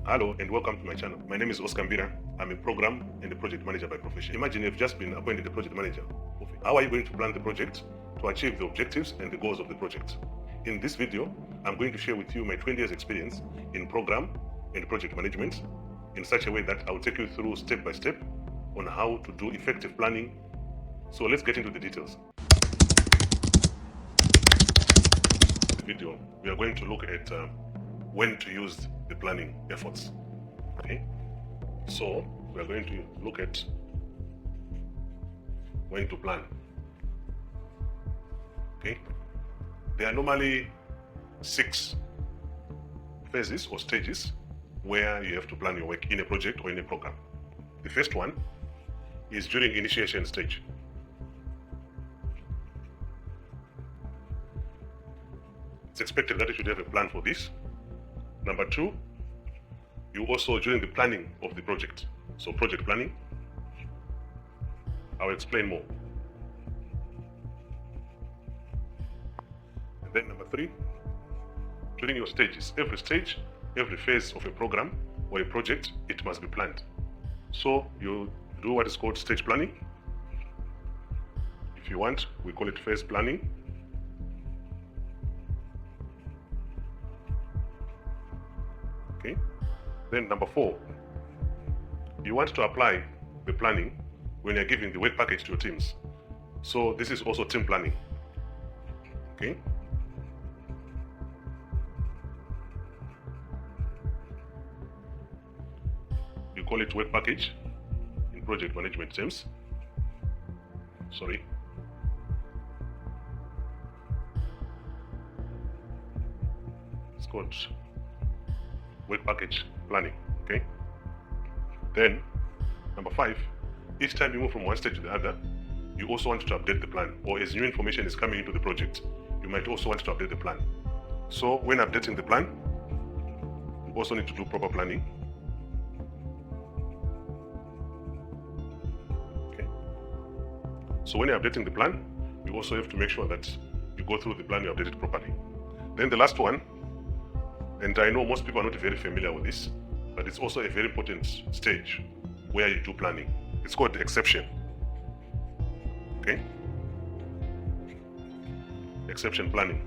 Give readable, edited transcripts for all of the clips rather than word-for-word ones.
Hello and welcome to my channel. My name is Oscar Mbira. I'm a program and a project manager by profession. Imagine you've just been appointed a project manager. How are you going to plan the project to achieve the objectives and the goals of the project? In this video, I'm going to share with you my 20 years experience in program and project management in such a way that I'll take you through step by step on how to do effective planning. So let's get into the details. In the video, we are going to look at when to use the planning efforts. Okay, so we are going to look at when to plan. Okay, there are normally 6 phases or stages where you have to plan your work in a project or in a program. The first one is during initiation stage. It's expected that you should have a plan for this. Number 2, you also during the planning of the project. So project planning, I'll explain more. And then number 3, during your stages, every stage, every phase of a program or a project, it must be planned. So you do what is called stage planning. If you want, we call it phase planning. Okay. Then number 4, you want to apply the planning when you're giving the work package to your teams. So this is also team planning. Okay. You call it work package in project management terms. Sorry. It's called work package planning. Okay. Then number 5, each time you move from one stage to the other, you also want to update the plan, or as new information is coming into the project, you might also want to update the plan. So when updating the plan, you also need to do proper planning. Okay. So when you're updating the plan, you also have to make sure that you go through the plan, you update it properly. Then the last one, and I know most people are not very familiar with this, but it's also a very important stage where you do planning. It's called the exception. Okay? Exception planning.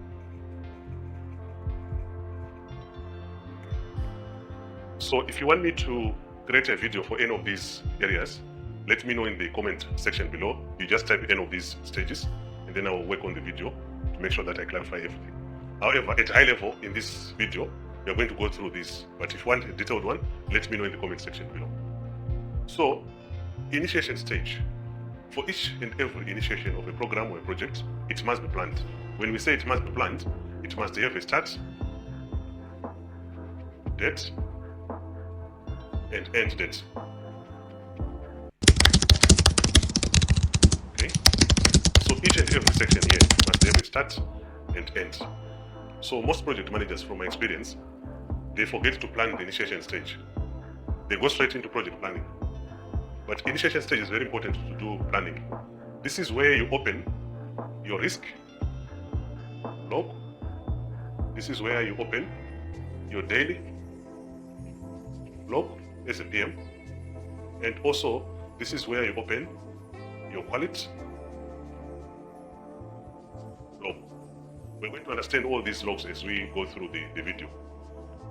So if you want me to create a video for any of these areas, let me know in the comment section below. You just type any of these stages, and then I will work on the video to make sure that I clarify everything. However, at high level in this video, we are going to go through this, but if you want a detailed one, let me know in the comment section below. So, initiation stage. For each and every initiation of a program or a project, it must be planned. When we say it must be planned, it must have a start, date, and end date. Okay? So each and every section here must have a start and end. So most project managers, from my experience, they forget to plan the initiation stage. They go straight into project planning. But initiation stage is very important to do planning. This is where you open your risk log. This is where you open your daily log as a PM. And also, this is where you open your quality log. We're going to understand all these logs as we go through the video.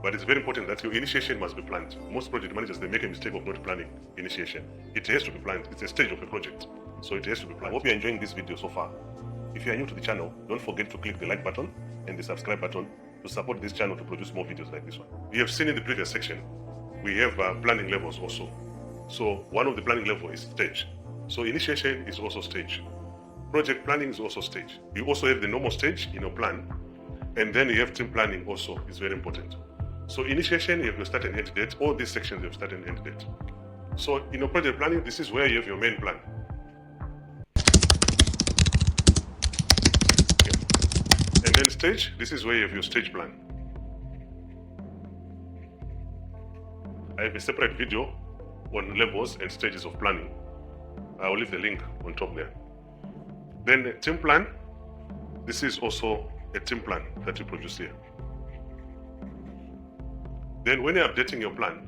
But it's very important that your initiation must be planned. Most project managers, they make a mistake of not planning initiation. It has to be planned. It's a stage of a project, so it has to be planned. I hope you're enjoying this video so far. If you are new to the channel, don't forget to click the like button and the subscribe button to support this channel to produce more videos like this one. You have seen in the previous section, we have planning levels also. So one of the planning level is stage. So initiation is also stage. Project planning is also stage. You also have the normal stage in your plan, and then you have team planning also. It's very important. So initiation, you have your start and end date. All these sections you have start and end date. So in your project planning, this is where you have your main plan. Okay. And then stage, this is where you have your stage plan. I have a separate video on levels and stages of planning. I will leave the link on top there. Then team plan, this is also a team plan that you produce here. Then when you're updating your plan,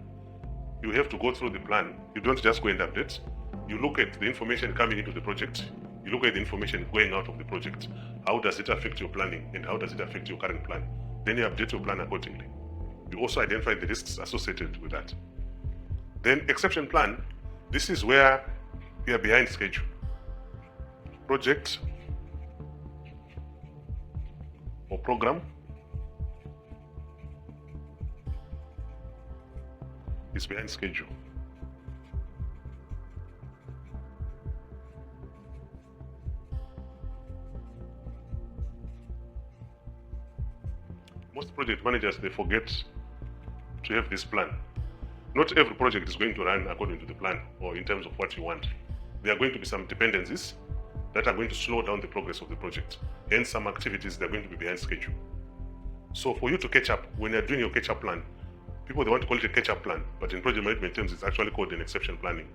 you have to go through the plan. You don't just go and update. You look at the information coming into the project. You look at the information going out of the project. How does it affect your planning and how does it affect your current plan? Then you update your plan accordingly. You also identify the risks associated with that. Then exception plan. This is where you are behind schedule. Project or program is behind schedule. Most project managers, they forget to have this plan. Not every project is going to run according to the plan or in terms of what you want. There are going to be some dependencies that are going to slow down the progress of the project. Hence, some activities that are going to be behind schedule. So for you to catch up, when you're doing your catch-up plan, people, they want to call it a catch-up plan, but in project management terms, it's actually called an exception planning.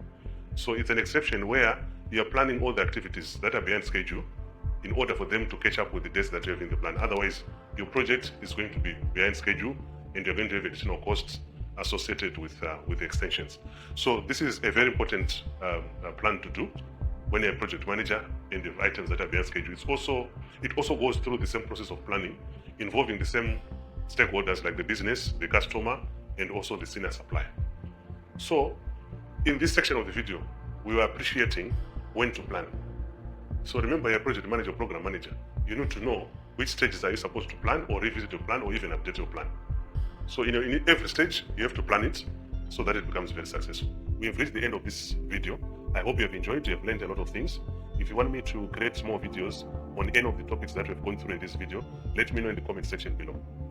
So it's an exception where you're planning all the activities that are behind schedule in order for them to catch up with the dates that you have in the plan. Otherwise, your project is going to be behind schedule and you're going to have additional costs associated with the extensions. So this is a very important plan to do when you're a project manager and the items that are behind schedule. It also goes through the same process of planning, involving the same stakeholders like the business, the customer, and also the senior supplier. So in this section of the video, we were appreciating when to plan. So remember, you're a project manager, program manager. You need to know which stages are you supposed to plan or revisit your plan or even update your plan. So in every stage, you have to plan it so that it becomes very successful. We have reached the end of this video. I hope you have enjoyed, you have learned a lot of things. If you want me to create more videos on any of the topics that we've gone through in this video, let me know in the comment section below.